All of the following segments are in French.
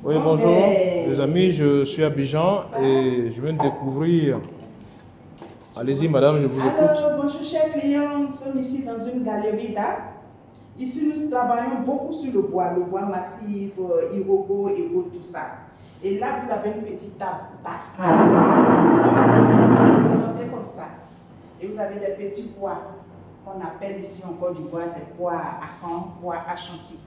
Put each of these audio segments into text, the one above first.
Oui, bonjour les amis, je suis à Abidjan et je viens de découvrir. Allez-y madame, je vous écoute. Alors, bonjour chers clients, nous sommes ici dans une galerie d'art. Ici, nous travaillons beaucoup sur le bois massif, Iroko, tout ça. Et là, vous avez une petite table basse. C'est présenté comme ça. Et vous avez des petits bois qu'on appelle ici encore du bois, des bois à camp, bois à chantier.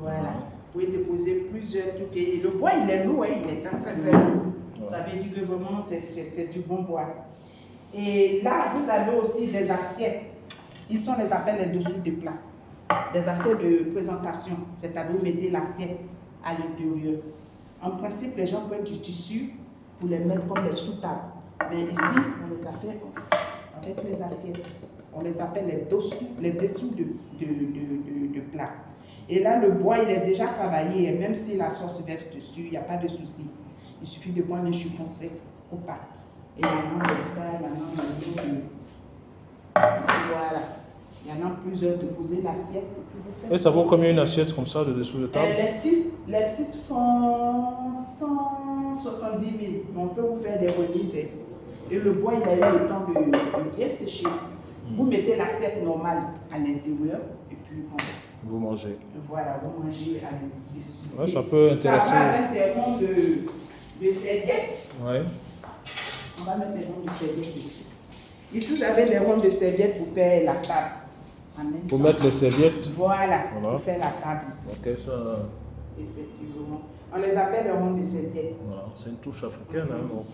Voilà. Vous pouvez déposer plusieurs trucs. Et le bois, il est lourd, hein, il est très lourd. Ça veut dire que vraiment, c'est du bon bois. Et là, vous avez aussi des assiettes. Ici, on les appelle les dessous de plat. Des assiettes de présentation. C'est-à-dire, vous mettez l'assiette à l'intérieur. En principe, les gens prennent du tissu pour les mettre comme les sous-tables. Mais ici, on les a fait avec les assiettes. On les appelle les dessous de plat. Et là, le bois, il est déjà travaillé. Et même si la sauce verse dessus, il n'y a pas de souci. Il suffit de prendre un chiffon sec ou pas. Et il y en a comme ça, il y en a voilà. Il y en a plusieurs de poser l'assiette. Et ça vaut combien une assiette comme ça de dessous de table? Les 6 font 170 000. Mais on peut vous faire des remises. Et le bois, il a eu le temps de bien sécher. Vous mettez l'assiette normale à l'intérieur et puis bon, vous mangez. Voilà, vous mangez à dessus. Ouais, ça peut intéresser. Ça va avec des ronds de serviettes. Ouais. On va mettre des ronds de serviettes dessus. Ici, vous avez des ronds de serviettes pour faire la table. Pour mettre les serviettes. Voilà, pour faire la table ici. Ok, ça. Effectivement. On les appelle les ronds de serviettes. Voilà, c'est une touche africaine. Hein, donc,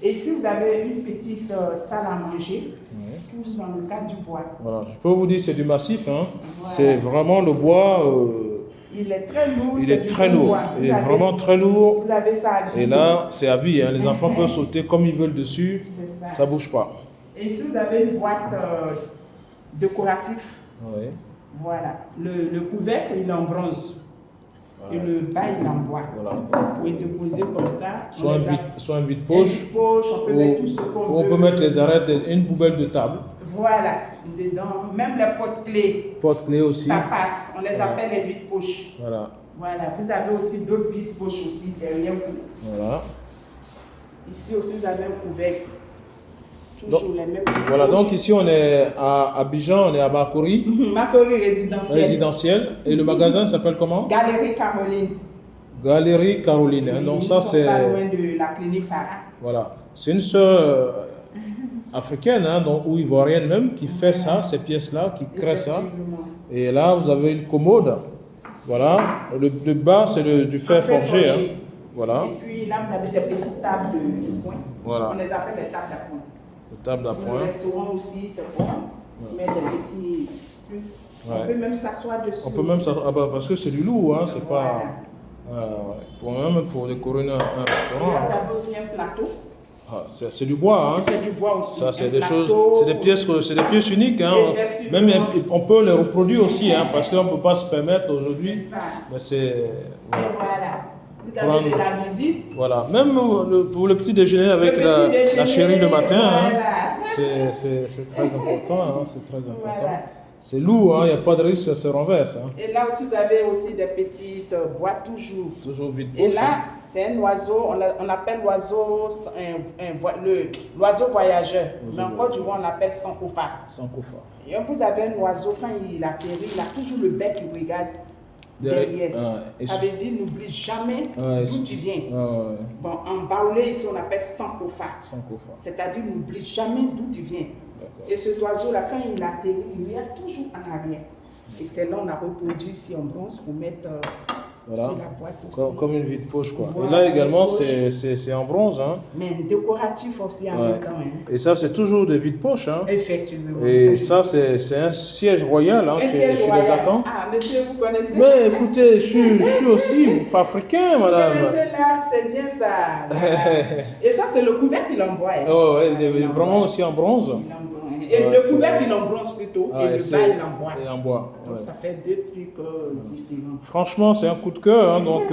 Et ici, vous avez une petite salle à manger, tous dans le cadre du bois. Voilà, je peux vous dire c'est du massif. Hein. Voilà. C'est vraiment le bois. Il est très lourd. Il est très lourd. Il est vraiment très lourd. Vous avez ça à vie. Et là, c'est à vie. Hein. Les enfants peuvent sauter comme ils veulent dessus. Ça ne bouge pas. Et ici, vous avez une boîte décorative. Oui. Voilà. Le couvercle, il est en bronze. Et le bas, il est en bois. Voilà. Vous pouvez déposer comme ça. Soit un vide-poche. On peut mettre tout ce qu'on veut. On peut mettre les arêtes et une poubelle de table. Voilà. Dedans, même les porte-clés. Porte-clés aussi. Ça passe. On les appelle les vide-poches. Voilà. Voilà. Vous avez aussi d'autres vide-poches aussi derrière vous. Voilà. Ici aussi, vous avez un couvercle. Donc, voilà, donc ici on est à Abidjan, on est à Makori. Makori résidentiel. Et le magasin s'appelle comment? Galerie Caroline. Galerie Caroline. Hein. Donc ça c'est. Pas loin de la clinique Farah. Voilà, c'est une sœur africaine, hein, donc, ou ivoirienne même, qui fait ça, ces pièces-là, qui crée ça. Et là vous avez une commode. Voilà, le bas c'est du fer forgé. Hein. Voilà. Et puis là vous avez des petites tables du coin. Voilà. On les appelle les tables d'appoint. Table d'appoint. Le restaurant aussi, c'est bon. On met des petits trucs. On peut même s'asseoir dessus. On peut même s'asseoir, parce que c'est du lourd, hein, c'est pas. Pour décorer un restaurant. Et là, vous avez aussi un plateau. Ah, c'est du bois, hein. C'est du bois aussi. Ça, c'est des choses, c'est des pièces uniques, hein. Même on peut les reproduire aussi, hein, parce qu'on ne peut pas se permettre aujourd'hui. C'est ça. Mais c'est. Voilà. Vous avez de la visite. Voilà, même pour le petit déjeuner avec la chérie le matin, voilà. Hein, c'est très important. Hein, c'est très important. Voilà. C'est lourd, il n'y a pas de risque que ça se renverse. Hein. Et là aussi, vous avez aussi des petites boîtes toujours. Toujours vide. Et là, c'est un oiseau, on appelle l'oiseau l'oiseau voyageur. Mais encore du moins, on l'appelle Sankofa. Sankofa. Et vous avez un oiseau, quand il atterrit, il a toujours le bec qui regarde derrière. Ça veut dire n'oublie jamais d'où tu viens. Bon, en baoulé, ici, on appelle Sankofa. C'est-à-dire n'oublie jamais d'où tu viens. Et cet oiseau-là, quand il atterrit, il regarde toujours en arrière. Et c'est là qu'on a reproduit ici en bronze pour mettre sur la boîte aussi. Comme une vide-poche, quoi. Voilà, et là également, c'est en bronze. Hein. Mais décoratif aussi en même temps. Hein. Et ça, c'est toujours des vides-poches. Hein. Effectivement. Et ça, c'est un siège royal hein, chez les Akans. Ah, monsieur, vous connaissez? Mais écoutez, je suis aussi africain, madame. Vous connaissez l'art, c'est bien ça. Et ça, c'est le couvercle qu'il envoie. Oh, il est vraiment aussi en bronze. Et le couvercle, il en bronze plutôt. Et le bas, il en bois. Donc, ça fait deux trucs différents. Franchement, c'est un coup de cœur. Hein, donc,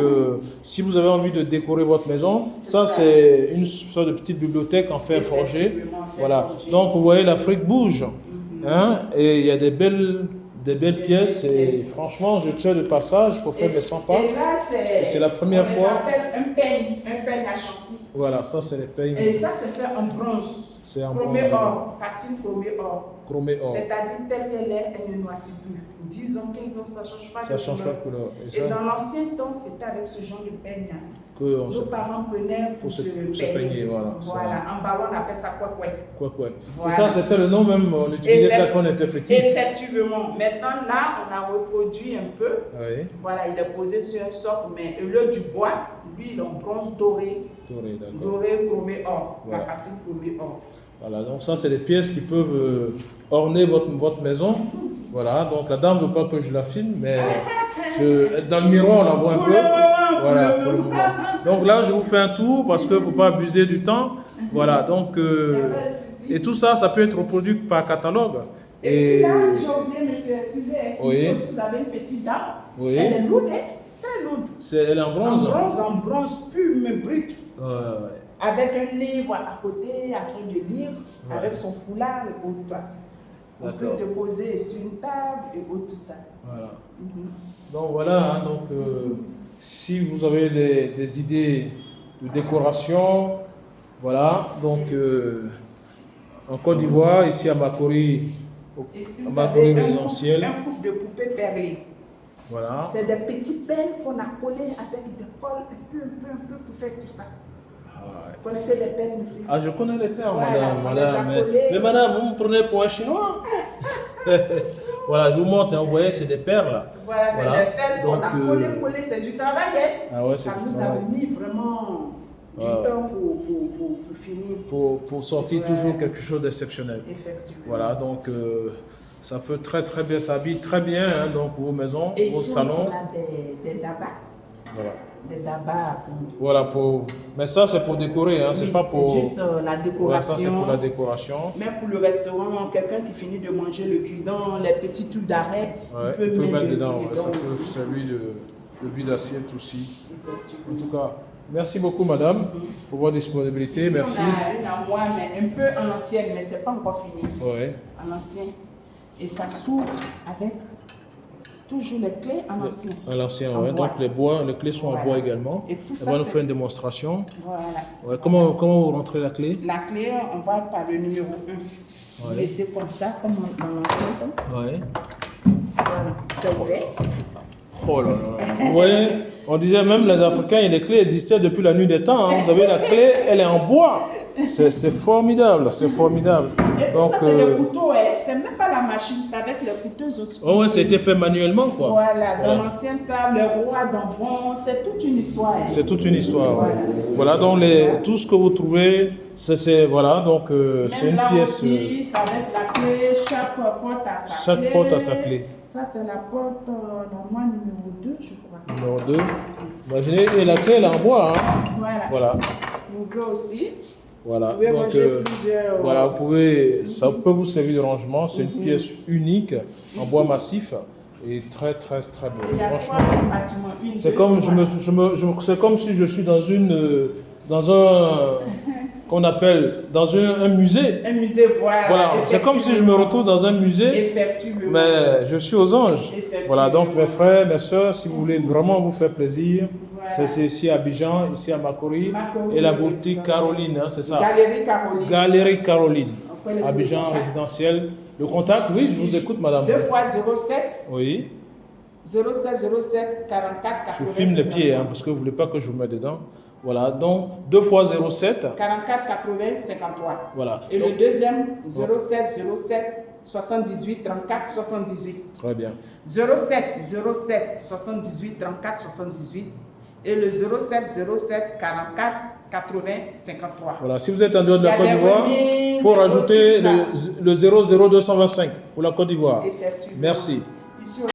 si vous avez envie de décorer votre maison, ça, c'est une sorte de petite bibliothèque en fer forgé. Voilà. Donc, vous voyez, l'Afrique bouge. Hein, et il y a des belles Des belles pièces et franchement, je tiens le passage pour faire mes 100 pas. Et là, c'est la première fois. Ça s'appelle un peigne à chantier. Voilà, ça c'est les peignes. Et ça, c'est fait en bronze. C'est en chromé bronze. or, patine chromé or. Chromé or. C'est-à-dire telle qu'elle est, elle ne noircit plus. 10 ans, 15 ans, ça ne change pas de couleur. Ça change pas de couleur. Et dans l'ancien temps, c'était avec ce genre de peigne. Que nos parents prenaient pour se peigner. Voilà. En ballon, on appelle ça quoi. Quoi. Voilà. C'est ça, c'était le nom même, on utilisait ça quand on était petit. Effectivement. Maintenant, là, on a reproduit un peu. Oui. Voilà, il est posé sur un socle, mais au lieu du bois, lui, il est en bronze doré. Doré, chromé or. Voilà. La patine chromé or. Voilà, donc ça, c'est des pièces qui peuvent orner votre maison. Voilà, donc la dame ne veut pas que je la filme, mais dans le miroir, on la voit un peu. Voilà, pour le moment. Donc là, je vous fais un tour parce qu'il ne faut pas abuser du temps. Voilà, donc, et tout ça, ça peut être reproduit par catalogue. Et puis là, j'ai oublié, monsieur, excusez, oui. Ici aussi, vous avez une petite dame. Oui. Elle est lourde, très lourde. Elle est en bronze. En bronze pur, mais brut. Avec un livre à côté, en train de lire, avec son foulard et autres. On peut te poser sur une table et tout ça. Voilà. Donc voilà, hein, donc, si vous avez des idées de décoration, voilà, donc en Côte d'Ivoire, ici à Makori, résidentiel. Un couple de poupées perlées. Voilà. C'est des petits pelles qu'on a collés avec des cols un peu pour faire tout ça. Vous connaissez les perles, monsieur? Ah, je connais les perles, voilà, madame. Mais madame, vous me prenez pour un Chinois. Voilà, je vous montre, hein, vous voyez, c'est des perles. Voilà, c'est des perles qu'on a collées, c'est du travail. Ah ouais, ça nous a mis vraiment du temps pour finir. Pour sortir toujours quelque chose d'exceptionnel. Effectivement. Voilà, donc ça peut très bien, ça habille très bien, hein, donc vos maisons, et vos ici, salons. On a des dabas. Voilà. Des dabas. Voilà, mais ça c'est pour décorer, hein, c'est pas pour... C'est juste la décoration. Ouais, ça c'est pour la décoration. Mais pour le restaurant, quelqu'un qui finit de manger le cul-dent, les petits trous d'arrêt, il peut mettre dedans. Ça peut servir de vide d'assiette aussi. En tout cas, merci beaucoup madame pour votre disponibilité. Ici, merci. On a une armoire, mais un peu en ancienne, mais c'est pas encore fini. Ouais. En ancien. Et ça s'ouvre avec toujours les clés en ancien. En l'ancien, oui. Donc les clés sont en bois également. Et tout ça, on va nous faire une démonstration. Voilà. Ouais. Comment vous rentrez la clé? La clé, on va par le numéro 1. Vous mettez comme ça, comme dans l'ancien temps. Ouais. Voilà, c'est ouvert. Oh là là. Vous voyez, on disait même les Africains, et les clés existaient depuis la nuit des temps. Hein. Vous avez la clé, elle est en bois. C'est formidable, c'est formidable. Et tout ça, c'est le couteau, c'est même pas la machine, c'est avec les couteuses aussi. Oh ouais, ça a été fait manuellement, quoi. Voilà, dans l'ancienne table, le roi d'enfant, c'est toute une histoire. C'est toute une histoire. Voilà, donc tout ce que vous trouvez, voilà, donc c'est une pièce. Aussi, ça va être la clé, chaque porte a sa clé. Chaque porte a sa clé. Ça, c'est la porte normalement numéro 2, je crois. Numéro 2. Imaginez, et la clé, elle est en bois. Hein. Voilà. Vous pouvez aussi. Voilà, vous pouvez donc voilà, ça peut vous servir de rangement. C'est une pièce unique en bois massif et très beau. Franchement, c'est comme c'est comme si je suis dans un qu'on appelle dans un musée. Un musée, voilà. C'est comme si je me retrouve dans un musée. Effectivement. Mais je suis aux anges. Voilà, donc mes frères, mes soeurs, si vous voulez vraiment vous faire plaisir, c'est ici à Abidjan, ici à Makori, et la boutique Caroline, hein, c'est ça? Galerie Caroline. Galerie Caroline. Abidjan résidentiel. Le contact, oui, je vous écoute, madame. 2 fois 07. Oui. 07 44 80. Je filme les pieds, hein, parce que vous ne voulez pas que je vous mette dedans. Voilà, donc 2 fois 07. 44 80 53. Voilà. Et donc, le deuxième, 07 78 34 78. Très bien. 07 78 34 78. Et le 07 44 80 53. Voilà, si vous êtes en dehors de la Côte d'Ivoire, il faut rajouter le 00225 pour la Côte d'Ivoire. Merci.